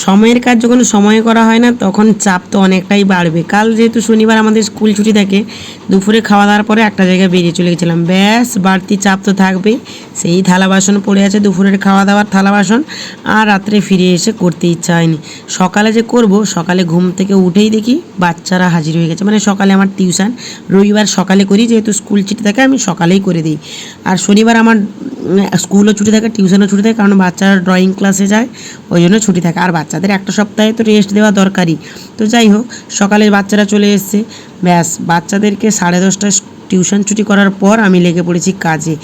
সময়ের কাজ যখন সময়ে করা হয় না তখন চাপ তো অনেকটাই বাড়বে। কাল যেহেতু শনিবার আমাদের স্কুল ছুটি থাকে, দুপুরে খাওয়া দাওয়ার পরে একটা জায়গায় বেরিয়ে চলে গেছিলাম, ব্যাস বাড়তি চাপ তো থাকবেই। সেই থালা বাসন পড়ে আছে, দুপুরের খাওয়া দাওয়ার থালা বাসন, আর রাত্রে ফিরে এসে করতে ইচ্ছা হয়নি। সকালে যে করব, সকালে ঘুম থেকে উঠেই দেখি বাচ্চারা হাজির হয়ে গেছে। মানে সকালে আমার টিউশন, রবিবার সকালে করি, যেহেতু স্কুল ছুটি থাকে আমি সকালেই করে দিই। আর শনিবার আমার স্কুলও ছুটি থাকে, টিউশনও ছুটি থাকে, কারণ বাচ্চারা ড্রয়িং ক্লাসে যায়, ওই জন্য ছুটি থাকে। আর বাচ্চাদের একটা সপ্তাহে তো রেস্ট দেওয়া দরকারই। তো যাই হোক, সকালে বাচ্চারা চলে এসছে, ব্যাস বাচ্চাদেরকে 10:30টায় টিউশন ছুটি করার পর আমি লেগে পড়েছি কাজে।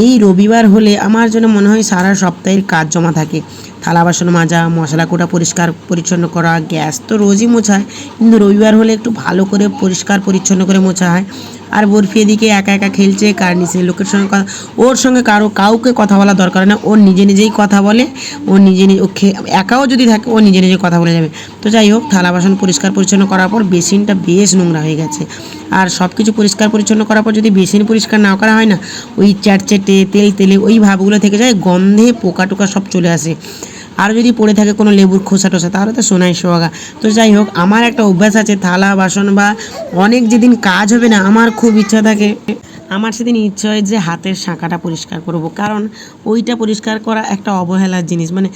এই রবিবার হলে আমার যেন মনে হয় সারা সপ্তাহের কাজ জমা থাকে। থালা বাসন মাজা, মশলা কোটা পরিষ্কার পরিচ্ছন্ন করা, গ্যাস তো রোজই মোছা হয়, কিন্তু রবিবার হলে একটু ভালো করে পরিষ্কার পরিচ্ছন্ন করে মোছা হয়। আর বরফি এদিকে একা একা খেলছে, কার নিচে লোকের সঙ্গে কথা, ওর সঙ্গে কাউকে কথা বলা দরকার না, ও নিজে নিজেই কথা বলে। ও নিজে নিজে একাও যদি থাকে ও নিজে নিজে কথা বলে যাবে। তো যাই হোক, থালা বাসন পরিষ্কার পরিচ্ছন্ন করার পর বেসিনটা বেশ নোংরা হয়ে গেছে। আর সব কিছু পরিষ্কার পরিচ্ছন্ন করার পর যদি বেসিন পরিষ্কার না করা হয় না, ওই চ্যাটচেটে তেল তেলে ওই ভাবগুলো থেকে যায়, গন্ধে পোকা টোকা সব চলে আসে। আর যদি পড়ে থাকে কোনো লেবুর খোসা টোসা, তাহলে তো সোনাই সোহাগা। তো যাই হোক, আমার একটা অভ্যাস আছে, থালা বাসন বা অনেক যেদিন কাজ হবে না, আমার খুব ইচ্ছা থাকে, আমার সেদিন ইচ্ছা হয় যে হাতের শাঁখাটা পরিষ্কার করব। কারণ ওইটা পরিষ্কার করা একটা অবহেলার জিনিস, মানে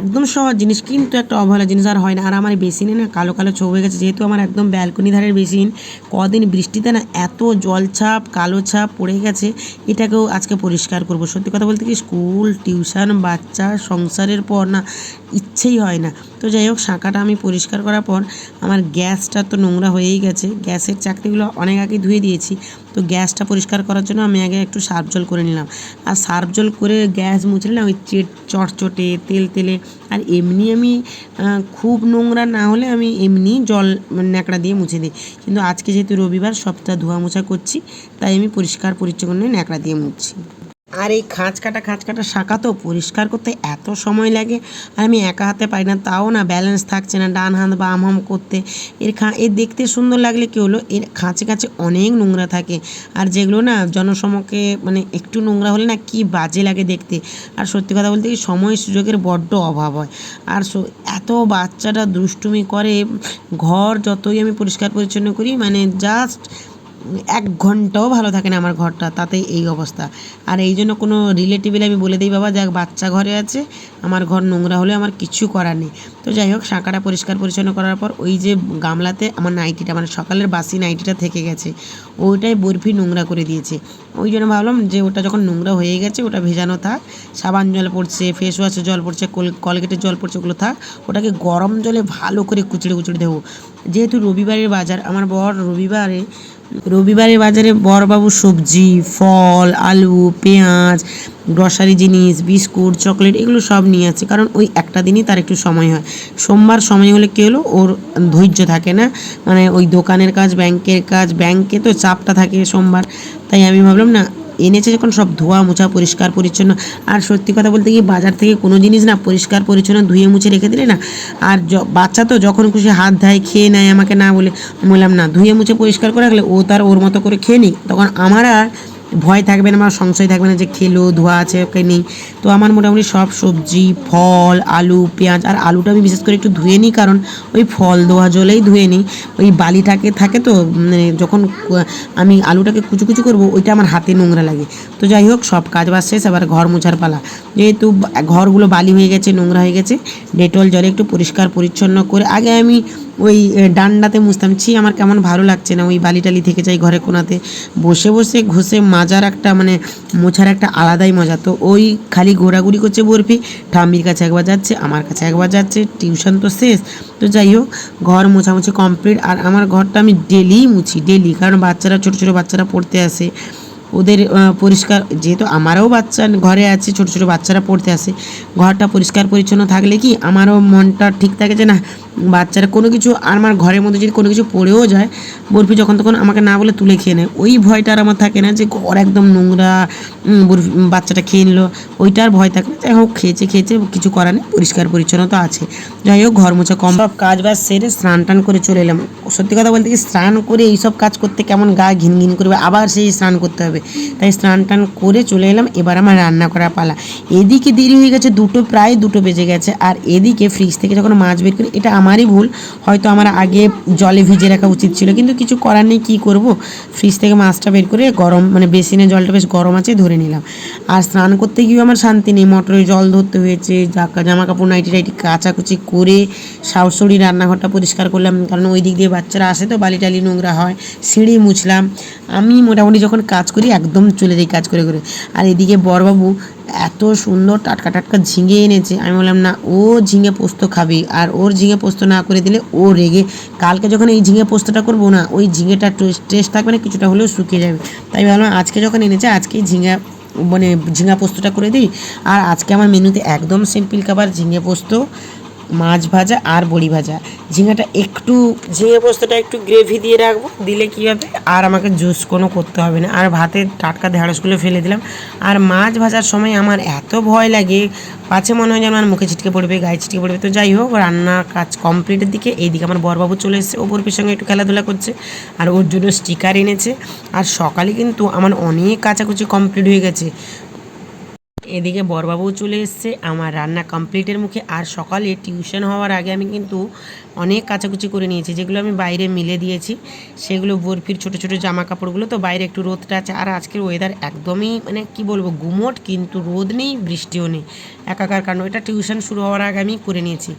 একদম সহজ জিনিস, কিন্তু একটা অবহেলার জিনিস আর হয় না। আর আমার বেসিনে না কালো কালো ছোপ হয়ে গেছে, যেহেতু আমার একদম ব্যালকনি ধারের বেসিন, কদিন বৃষ্টিতে না এত জলছাপ কালো ছাপ পড়ে গেছে, এটাকেও আজকে পরিষ্কার করব। সত্যি কথা বলতে কি, স্কুল টিউশন বাচ্চা সংসারের পর না ইচ্ছেই হয় না। তো যাই হোক, শাঁখাটা আমি পরিষ্কার করার পর আমার গ্যাসটা তো নোংরা হয়েই গেছে, গ্যাসের চাকতিগুলো অনেক আগে ধুয়ে দিয়েছি। তো গ্যাসটা পরিষ্কার করার জন্য আমি আগে একটু সার্ফ জল করে নিলাম। আর সার্ফ জল করে গ্যাস মুছলে না ওই চটচটে তেল তেলে, আর এমনি আমি খুব নোংরা না হলে আমি এমনি জল ন্যাকড়া দিয়ে মুছে দিই। কিন্তু আজকে যেহেতু রবিবার, সবটা ধোয়া মোছা করছি, তাই আমি পরিষ্কার পরিচ্ছন্ন ন্যাকড়া দিয়ে মুছছি। আর এই খাঁজ কাটা শাঁখা তো পরিষ্কার করতে এত সময় লাগে, আর আমি একা হাতে পারি না, তাও না ব্যালেন্স থাকছে না ডান হাত বা হাম করতে। এর দেখতে সুন্দর লাগলে কী হলো, এর কাছে অনেক নোংরা থাকে। আর যেগুলো না জনসমক্ষে মানে একটু নোংরা হলে না কি বাজে লাগে দেখতে। আর সত্যি কথা বলতে কি, সময় সুযোগের বড্ড অভাব হয়। আর এত বাচ্চারা দুষ্টুমি করে, ঘর যতই আমি পরিষ্কার পরিচ্ছন্ন করি, মানে জাস্ট 1 ঘন্টাও ভালো থাকে না আমার ঘরটা, তাতেই এই অবস্থা। আর এই জন্য কোনো রিলেটিভেলে আমি বলে দিই, বাবা দেখ বাচ্চা ঘরে আছে, আমার ঘর নোংরা হলে আমার কিছু করার নেই। তো যাই হোক, শাঁখাটা পরিষ্কার পরিচ্ছন্ন করার পর ওই যে গামলাতে আমার নাইটিটা, মানে সকালের বাসি নাইটিটা থেকে গেছে, ওইটাই বরফি নোংরা করে দিয়েছে। ওই জন্য ভাবলাম যে ওটা যখন নোংরা হয়ে গেছে ওটা ভেজানো থাক, সাবান জল পড়ছে, ফেস ওয়াশের জল পড়ছে, কলগেটের জল পড়ছে, ওগুলো থাক, ওটাকে গরম জলে ভালো করে কুচড়ে কুচড়ে দেবো। যেহেতু রবিবারের বাজার, আমার বর রবিবারের বাজারে বড়বাবু সবজি, ফল, আলু, পেঁয়াজ, গ্রসারি জিনিস, বিস্কুট, চকলেট, এগুলো সব নিয়ে আছে, কারণ ওই একটা দিনই তার একটু সময় হয়। সোমবার সময় হলে কী হলো, ওর ধৈর্য থাকে না, মানে ওই দোকানের কাজ, ব্যাংকের কাজ, ব্যাংকে তো চাপটা থাকে সোমবার। তাই আমি ভাবলাম না, এনেছে যখন সব ধোয়া মোছা পরিষ্কার পরিচ্ছন্ন। আর সত্যি কথা বলতে কি, বাজার থেকে কোনো জিনিস না পরিষ্কার পরিচ্ছন্ন ধুয়ে মুছে রেখে দিলে না, আর বাচ্চা তো যখন খুশি হাত ধায় খেয়ে নেয়, আমাকে না বলে। বললাম না, ধুয়ে মুছে পরিষ্কার করে রাখলে ও তার ওর মতো করে খেয়ে নিই, তখন আমার আর ভয় থাকবে না, আমার সংশয় থাকবে না যে খেলো ধোয়া আছে ওকে নেই। তো আমার মোটামুটি সব সবজি, ফল, আলু, পেঁয়াজ, আর আলুটা আমি বিশেষ করে একটু ধুয়ে নিই, কারণ ওই ফল ধোয়া জলেই ধুয়ে নিই। ওই বালিটাকে থাকে তো, মানে যখন আমি আলুটাকে কুচু কুচু করবো, ওইটা আমার হাতে নোংরা লাগে। তো যাই হোক, সব কাজ বাজ শেষ, আবার ঘর মোছার পালা। যেহেতু ঘরগুলো বালি হয়ে গেছে, নোংরা হয়ে গেছে, ডেটল জলে একটু পরিষ্কার পরিচ্ছন্ন করে আগে আমি ওই ডান্ডাতে মুছতাম। আমার কেমন ভালো লাগছে না, ওই বালি টালি থেকে যাই ঘরে কোনাতে, বসে বসে ঘষে মাজার একটা, মানে মোছার একটা আলাদাই মজা। তো ওই খালি ঘোরাঘুরি করছে বরফি, ঠাম্মির কাছে একবার যাচ্ছে, আমার কাছে একবার যাচ্ছে, টিউশন তো শেষ। তো যাই হোক, ঘর মোছামুছি কমপ্লিট। আর আমার ঘরটা আমি ডেলিই মুছি, ডেলি, কারণ বাচ্চারা, ছোটো ছোটো বাচ্চারা পড়তে আসে, ওদের পরিষ্কার, যেহেতু আমারও বাচ্চা ঘরে আছে, ছোটো ছোটো বাচ্চারা পড়তে আসে, ঘরটা পরিষ্কার পরিচ্ছন্ন থাকলে কি আমারও মনটা ঠিক থাকে যে না বাচ্চারা কোনো কিছু আর আমার ঘরের মধ্যে যদি কোনো কিছু পড়েও যায়, বরফি যখন তখন আমাকে না বলে তুলে খেয়ে নেয়। ওই ভয়টা আর আমার থাকে না যে ঘর একদম নোংরা, বরফি বাচ্চাটা খেয়ে নিল, ওইটার ভয় থাকে না। যাই হোক, খেয়েছে কিছু করার নেই, পরিষ্কার পরিচ্ছন্নতা আছে। যাই হোক, ঘর মোছা কম, সব কাজ বাজ সেরে স্নান টান করে চলে এলাম। সত্যি কথা বলতে কি, স্নান করে এইসব কাজ করতে কেমন গা ঘিন ঘিন করবে, আবার সেই স্নান করতে হবে। তাই স্নান টান করে চলে এলাম। এবার আমার রান্না করা পালা। এদিকে দেরি হয়ে গেছে, প্রায় 2টো বেজে গেছে। আর এদিকে ফ্রিজ থেকে যখন মাছ বের করি, এটা আমারই ভুল, হয়তো আমার আগে জলে ভিজিয়ে রাখা উচিত ছিল, কিন্তু কিছু করার নেই, কী করব। ফ্রিজ থেকে মাছটা বের করে গরম, মানে বেসিনে জলটা বেশ গরম আছে, ধরে নিলাম। আর স্নান করতে গিয়েও আমার শান্তি নেই, মোটরে জল ধরতে হয়েছে, জামা কাপড় নাইটি টাইটি কাচাকুচি করে শাশুড়ি রান্নাঘরটা পরিষ্কার করলাম, কারণ ওই দিক দিয়ে বাচ্চারা আসে তো বালি টালি নোংরা হয়। সিঁড়ি মুছলাম। আমি মোটামুটি যখন কাজ করি একদম চলে যাই কাজ করে করে। আর এদিকে বড়বাবু এত সুন্দর টাটকা টাটকা ঝিঙে এনেছে, আমি বললাম না, ও ঝিঙে পোস্ত খাবে, আর ওর ঝিঙে পোস্ত না করে দিলে ও রেগে, কালকে যখন এই ঝিঙে পোস্তটা করবো না, ওই ঝিঙেটা টেস্ট থাকবে না, কিছুটা হলেও শুকিয়ে যাবে। তাই ভাবলাম আজকে যখন এনেছে, আজকেই ঝিঙা পোস্তটা করে দিই। আর আজকে আমার মেনুতে একদম সিম্পল খাবার, ঝিঙে পোস্ত, মাছ ভাজা আর বড়ি ভাজা। ঝিঙে পোস্তটা একটু গ্রেভি দিয়ে রাখবো, দিলে কী হবে, আর আমাকে জুস কোনো করতে হবে না। আর ভাতে টাটকা ঢেঁড়সগুলো ফেলে দিলাম। আর মাছ ভাজার সময় আমার এত ভয় লাগে, পাছে মনে হয় যেন আমার মুখে ছিটকে পড়বে, গায়ে ছিটকে পড়বে। তো যাই হোক, রান্নার কাজ কমপ্লিটের দিকে। এইদিকে আমার বরবাবু চলে এসেছে, ও বরফির সঙ্গে একটু খেলাধুলা করছে, আর ওর জন্য স্টিকার এনেছে। আর সকালে কিন্তু আমার অনেক কাচাকুচি কমপ্লিট হয়ে গেছে। এদিকে বরবাবু চলে এসছে, আমার রান্না কমপ্লিটের মুখে। আর সকালে টিউশন হওয়ার আগে আমি কিন্তু অনেক কাচাকুচি করে নিয়েছি, যেগুলো আমি বাইরে মিলে দিয়েছি। সেগুলো বরফির ছোটো ছোটো জামা কাপড়গুলো, তো বাইরে একটু রোদটা আছে। আর আজকের ওয়েদার একদমই মানে কি বলবো, গুমোট, কিন্তু রোদ নেই বৃষ্টিও নেই, একাকার কারণ। এটা টিউশন শুরু হওয়ার আগে আমি করে নিয়েছি।